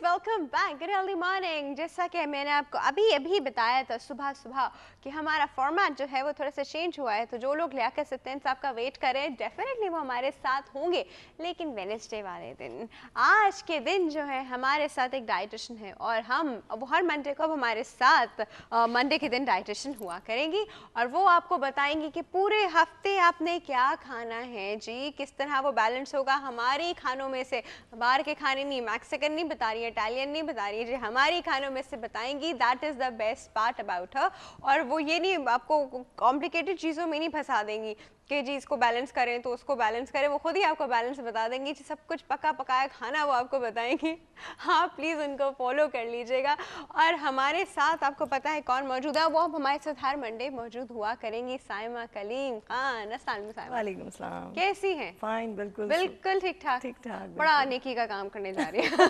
Welcome back. Good early morning. जैसा कि मैंने आपको अभी बताया था सुबह सुबह कि हमारा फॉर्मेट जो है वो थोड़ा सा चेंज हुआ है, तो जो लोग लियाकत सत्तान साहब का वेट करें डेफिनेटली वो हमारे साथ होंगे, लेकिन वेडनेसडे वाले दिन, आज के दिन जो है हमारे साथ एक डाइटिशियन है और हम अब हर मंडे को अब हमारे साथ मंडे के दिन डाइटिशियन हुआ करेंगी और वो आपको बताएंगी कि पूरे हफ्ते आपने क्या खाना है जी, किस तरह वो बैलेंस होगा। हमारी खानों में से, बाहर के खाने नहीं, मैक्सिकन नहीं बता रही है, इटालियन नहीं बता रही है जी, हमारी खानों में से बताएंगी। That is the best part about her. और वो ये नहीं आपको कॉम्प्लिकेटेड चीज़ों में नहीं फंसा देंगी कि जी इसको बैलेंस करें तो उसको बैलेंस करें, वो खुद ही आपको बैलेंस बता देंगी जी, सब कुछ पका पकाया खाना वो आपको बताएंगी। हाँ प्लीज़ उनको फॉलो कर लीजिएगा। और हमारे साथ आपको पता है कौन मौजूद है, वो अब हमारे साथ हर मंडे मौजूद हुआ करेंगी, साइमा कलीम खान। अस्सलाम वालेकुम। वालेकुम सलाम। कैसी हैं? फाइन, बिल्कुल बिल्कुल ठीक ठाक। ठीक ठाक। बड़ा नेकी का काम करने जा रही है।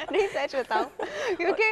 नहीं सच बताऊं, क्योंकि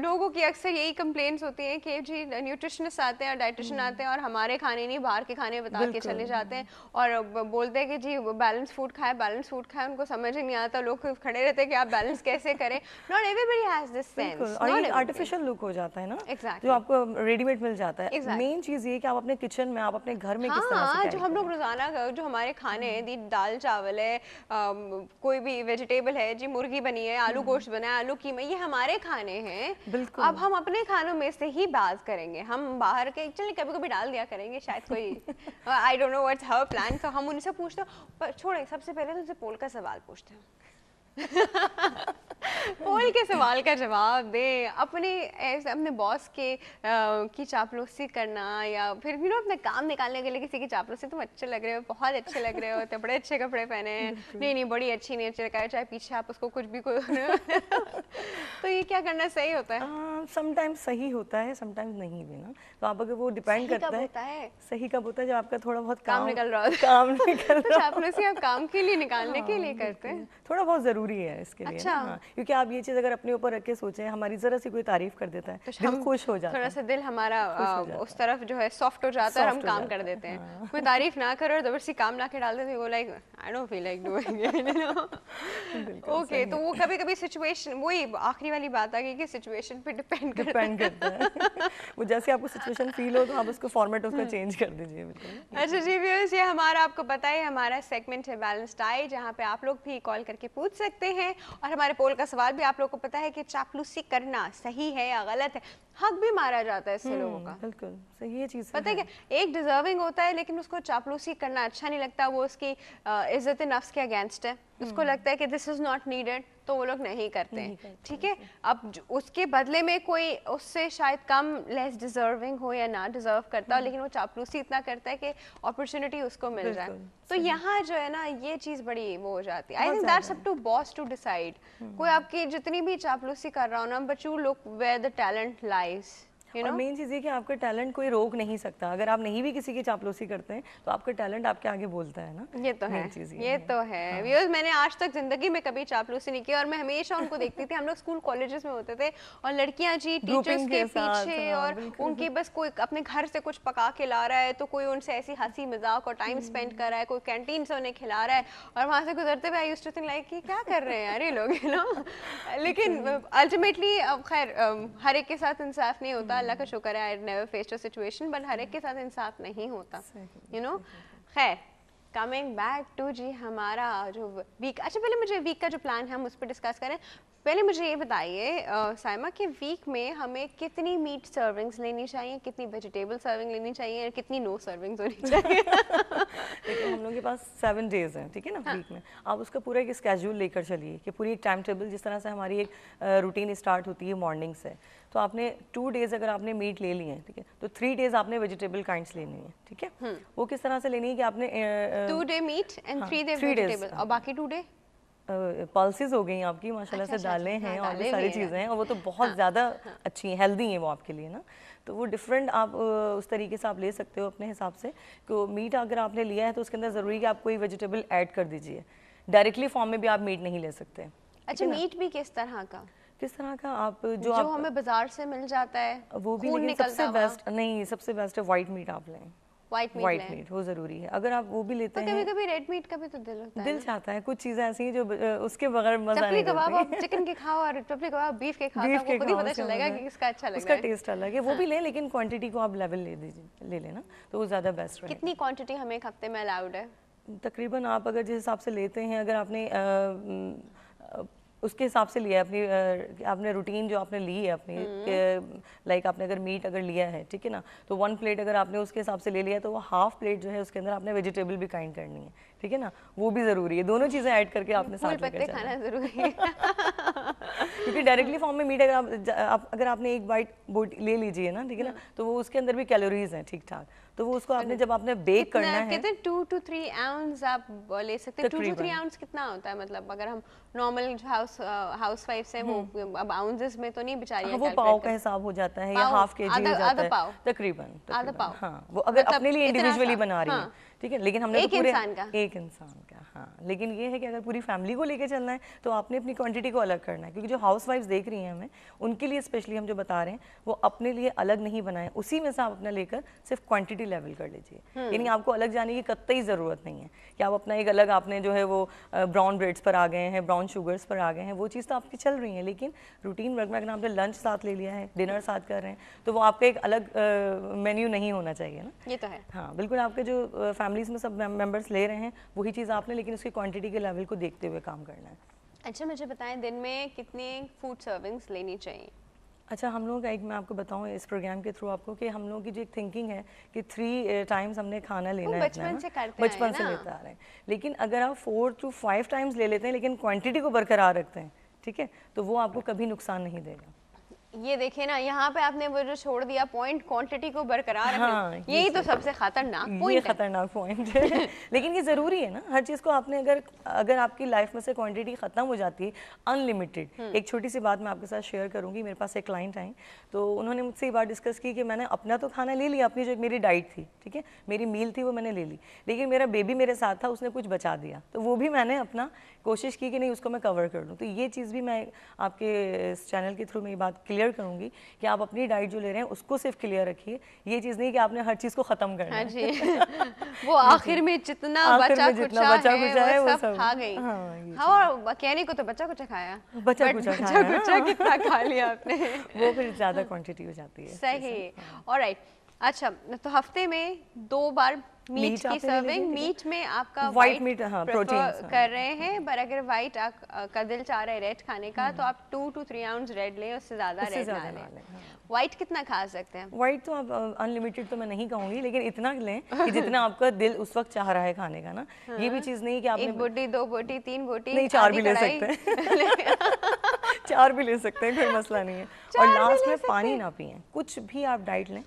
लोगों की अक्सर यही कंप्लेंट्स होती हैं कि जी न्यूट्रिशनिस्ट आते हैं और डाइटिशियन आते हैं और हमारे खाने नहीं बाहर के खाने बता के चले जाते हैं और बोलते हैं कि जी बैलेंस फूड खाए, बैलेंस फूड खाए। उनको समझ ही नहीं आता, लोग खड़े रहते हैं कि आप बैलेंस कैसे करें। Not everybody has this sense. और ये आर्टिफिशियल लुक हो जाता है ना, Exactly. जो आपको रेडीमेड मिल जाता है। Exactly. मेन चीज़ ये कि आप अपने किचन में, आप अपने घर में किस तरह हाँ, से जो carry हम लोग करें। रोजाना जो हमारे खाने हैं दी दाल चावल है, कोई भी वेजिटेबल है जी, मुर्गी बनी है, आलू गोश्त बना है, आलू कीमा, ये हमारे खाने हैं। बिल्कुल। अब हम अपने खानों में से ही बात करेंगे, हम बाहर के चलिए कभी कभी डाल दिया करेंगे शायद कोई I don't know what's her plan. तो हम उनसे पूछते हैं, पर छोड़े सबसे पहले तो उनसे पोल का सवाल पूछते हैं। पोल के सवाल का जवाब दें। अपने बॉस के की चापलूसी करना या फिर अपना काम निकालने के लिए किसी की चापलूसी, तुम अच्छे लग रहे हो, बहुत अच्छे लग रहे हो, तो बड़े अच्छे कपड़े पहने हैं, नहीं बड़ी अच्छी नेचर का है, चाहे पीछे आप उसको कुछ भी तो ये क्या करना सही होता है? समटाइम्स सही होता है, समटाइम्स नहीं भी ना। तो आप अगर वो डिपेंड करता है सही कब होता है, जब आपका थोड़ा बहुत काम निकल रहा होता है। काम निकल रहा तो चापलूसी आप काम के लिए निकालने के लिए करते हैं? थोड़ा बहुत जरूरी है इसके लिए। अच्छा। हाँ, क्योंकि आप ये चीज़ अगर अपने ऊपर रख के सोचें, हमारी जरा सी कोई तारीफ कर देता है तो दिल खुश हो जाता है, थोड़ा सा दिल हमारा उस तरफ जो है सॉफ्ट हो जाता है और हम काम कर देते हैं। कोई तारीफ ना करे और जबरदस्ती काम ला के डाल देते हैं, वो like I don't feel like doing it. Okay, तो वो कभी कभी सिचुएशन, वही आखिरी वाली बात आ गई कि सिचुएशन पे डिपेंड करता है। वो जैसे आपको सिचुएशन फील हो तो आप उसको फॉर्मेट उसका चेंज कर दीजिए। बिल्कुल। अच्छा जी व्यूअर्स, ये हमारा आपको पता है हमारा सेगमेंट है बैलेंस डाइट, जहाँ पे आप लोग भी कॉल करके पूछ सकते हैं और हमारे पोल का सवाल भी आप लोग को पता है कि चापलूसी करना सही है या गलत है। हक भी मारा जाता है इससे लोगों का। बिल्कुल सही, ये चीज़ पता है क्या, एक डिजर्विंग होता है लेकिन उसको चापलूसी करना अच्छा नहीं लगता, वो उसकी इज्जत नफ्स के अगेंस्ट है, उसको लगता है कि दिस इज नॉट नीडेड, तो वो लोग नहीं करते हैं। ठीक है, अब उसके बदले में कोई उससे शायद कम लेस डिजर्विंग हो या ना डिजर्व करता हो, लेकिन वो चापलूसी इतना करता है कि अपॉर्चुनिटी उसको मिल जाए। तो यहाँ जो है ना ये चीज़ बड़ी वो हो जाती है। I think that's up to boss to decide. कोई आपकी जितनी भी चापलूसी कर रहा हो ना, but you look where the talent lies. और मेन चीज़ ये कि आपका टैलेंट कोई रोक नहीं सकता। अगर आप नहीं भी किसी की चापलूसी करते हैं तो आपका टैलेंट आपके आगे बोलता है ना। ये तो है, ये तो है। व्यूअर्स, मैंने आज तक जिंदगी में कभी चापलूसी नहीं की और मैं हमेशा उनको देखती थी। हम लोग स्कूल कॉलेजेस में होते थे और लड़कियां जी टीचर्स के पीछे और उनकी बस कोई अपने घर से कुछ पका के ला रहा है तो कोई उनसे ऐसी हंसी मजाक और टाइम स्पेंड कर रहा है, कोई कैंटीन से उन्हें खिला रहा है और वहां से गुजरते हुए I used to think like कि क्या कर रहे हैं यार ये लोग। लेकिन अल्टीमेटली खैर हर एक के साथ इंसाफ नहीं होता, अल्लाह का शुक्र है never faced a situation, but हर एक के साथ इंसाफ नहीं होता, you know। खैर, कमिंग बैक टू जी हमारा जो वीक, अच्छा पहले मुझे वीक का जो प्लान है हम उस पर डिस्कस करें। पहले मुझे ये बताइए साइमा कि वीक में हमें कितनी मीट सर्विंग्स लेनी चाहिए, कितनी वेजिटेबल सर्विंग लेनी चाहिए और कितनी नो सर्विंग्स होनी चाहिए? देखो हम लोग के पास 7 डेज हैं, ठीक है ना। हाँ। वीक में आप उसका पूरा एक स्केड्यूल लेकर चलिए कि पूरी एक टाइम टेबल, जिस तरह से हमारी एक रूटीन स्टार्ट होती है मॉर्निंग से, तो आपने 2 डेज अगर आपने मीट ले लिए हैं, ठीक है, तो 3 डेज आपने वेजिटेबल काइंड्स लेनी है, ठीक है। वो किस तरह से लेनी है कि आपने 2 day meat and 3 day vegetable और बाकी 2 डे पल्सेस हो गई आपकी माशाल्लाह से, दालें हैं और भी सारी चीज़ें हैं और वो तो बहुत ज़्यादा अच्छी हैं, हेल्दी हैं वो आपके लिए ना। तो वो डिफरेंट आप उस तरीके से आप ले सकते हो अपने हिसाब से कि मीट अगर आपने लिया है तो उसके अंदर ज़रूरी कि आप कोई वेजिटेबल ऐड कर दीजिए। डायरेक्टली फॉर्म में भी आप मीट नहीं ले सकते। अच्छा, मीट भी किस तरह का? किस तरह का? आप जो हमें बाजार से मिल जाता है वो भी, लेकिन सबसे बेस्ट नहीं, सबसे बेस्ट है वाइट मीट आप लें। व्हाइट मीट वो जरूरी है। अगर आप वो भी लेते हैं, कभी कभी रेड मीट का भी तो दिल होता है, दिल चाहता है, कुछ चीजें ऐसी हैं जो उसके बगैर मजा नहीं कबाब आप चिकन के खाओ और चपली कबाब बीफ के खाओ, आपको खुद ही पता चलेगा कि किसका अच्छा लग रहा है, उसका टेस्ट अलग है। वो भी लें, लेकिन क्वांटिटी को आप लेवल ले लेना, तो वो ज्यादा बेस्ट रहेगा। कितनी क्वांटिटी हमें एक हफ्ते में अलाउड है? तकरीबन आप अगर जिस हिसाब से लेते हैं, अगर आपने उसके हिसाब से लिया है अपनी, आपने रूटीन जो आपने ली है अपनी, लाइक आपने अगर मीट अगर लिया है, ठीक है ना, तो 1 प्लेट अगर आपने उसके हिसाब से ले लिया तो वो हाफ प्लेट जो है उसके अंदर आपने वेजिटेबल भी काइंड करनी है, ठीक है ना, वो भी ज़रूरी है। दोनों चीज़ें ऐड करके आपने साथ लेकर खाना ज़रूरी है क्योंकि डायरेक्टली फॉर्म में मीट अगर आपने एक बाइट बोटी ले लीजिए ना, ठीक है ना, तो वो उसके अंदर भी कैलोरीज हैं ठीक ठाक, तो वो उसको आपने जब आपने बेक करना है, कितने 2 to 3 आउंस आप ले सकते हैं? 2 to 3 आउंस कितना होता है? मतलब अगर हम नॉर्मल हाउस वाइफ्स हैं, वो अब आउंसेस में तो नहीं बेचारी, वो पाव का हिसाब हो जाता है या हाफ केजी हो जाता है, तकरीबन आधा पाव। हाँ, वो अगर अपने लिए इंडिविजुअली बना रही है, ठीक है, लेकिन हमने एक इंसान का हाँ, लेकिन ये है कि अगर पूरी फैमिली को लेके चलना है तो आपने अपनी क्वांटिटी को अलग करना है, क्योंकि जो हाउस वाइफ्स देख रही हैं हमें, उनके लिए स्पेशली हम जो बता रहे हैं वो अपने लिए अलग नहीं बनाए, उसी में से आप अपना लेकर सिर्फ क्वांटिटी लेवल कर लीजिए। यानी आपको अलग जाने की कतई ज़रूरत नहीं है कि आप अपना एक अलग आपने जो है वो ब्राउन ब्रेड्स पर आ गए हैं, ब्राउन शुगर्स पर आ गए हैं, वो चीज़ तो आपकी चल रही है, लेकिन रूटीन वर्क में अगर आपने लंच साथ ले लिया है, डिनर साथ कर रहे हैं, तो वो आपका एक अलग मेन्यू नहीं होना चाहिए ना। ये तो है हाँ, बिल्कुल आपके जो फैमिलीज में सब मेंबर्स ले रहे हैं वही चीज़ आपने, लेकिन उसकी क्वांटिटी के लेवल को देखते हुए काम करना है। अच्छा, मुझे बताएं दिन में कितने फूड सर्विंग्स लेनी चाहिए? अच्छा, हम लोग एक मैं आपको बताऊं इस प्रोग्राम के थ्रू आपको कि हम लोगों की जो एक थिंकिंग है कि 3 टाइम्स हमने खाना लेना है, बचपन से करते हैं, बचपन से लेते आ रहे हैं, लेकिन अगर आप 4 to 5 टाइम्स ले लेते हैं लेकिन क्वांटिटी को बरकरार रखते हैं, ठीक है, तो वो आपको कभी नुकसान नहीं देगा। ये देखिए ना, यहाँ पे आपने वो जो छोड़ दिया पॉइंट, क्वांटिटी को बरकरार रखना, हाँ, यही तो सबसे खतरनाक पॉइंट है। ये खतरनाक पॉइंट है लेकिन ये ज़रूरी है ना, हर चीज़ को आपने अगर आपकी लाइफ में से क्वांटिटी ख़त्म हो जाती है अनलिमिटेड। एक छोटी सी बात मैं आपके साथ शेयर करूँगी। मेरे पास एक क्लाइंट आई, तो उन्होंने मुझसे ये बात डिस्कस की कि मैंने अपना तो खाना ले लिया, अपनी जो मेरी डाइट थी, ठीक है, मेरी मील थी वो मैंने ले ली, लेकिन मेरा बेबी मेरे साथ था, उसने कुछ बचा दिया, तो वो भी मैंने अपना कोशिश की कि नहीं उसको मैं कवर कर लूँ। तो ये चीज़ भी मैं आपके इस चैनल के थ्रू मैं ये बात क्लियर करूँगी कि आप अपनी डाइट जो ले रहे हैं उसको सिर्फ क्लियर रखिए, ये चीज़ नहीं कि आपने हर चीज़ को ख़त्म करना है। जी वो आखिर में जितना बचा कुचा है वो सब खा गई। हाँ, और कहने को तो बचा कुचा खाया, बचा कुचा कितना खा लिया आपने वो फिर ज़्यादा क्वांटिटी हो जाती है। सही। ऑलराइट, अच्छा, तो हफ्ते में 2 बार मीट की सर्विंग, मीट में आपका व्हाइट मीट प्रोटीन कर रहे हैं, पर अगर व्हाइट का दिल चाह रहा है रेड खाने का तो आप 2 to 3 आउंस रेड लें, उससे ज़्यादा रेड ना लें। व्हाइट कितना खा सकते हैं? व्हाइट तो आप अनलिमिटेड तो मैं नहीं कहूँगी, लेकिन इतना लें कि जितना आपका दिल उस वक्त चाह रहा है खाने का ना। ये भी चीज़ नहीं कि आप 1 बोटी 2 बोटी 3 बोटी नहीं, 4 भी ले सकते हैं 4 भी ले सकते हैं, कोई मसला नहीं है। और लास्ट में पानी ना पिएं, कुछ भी आप डाइट लें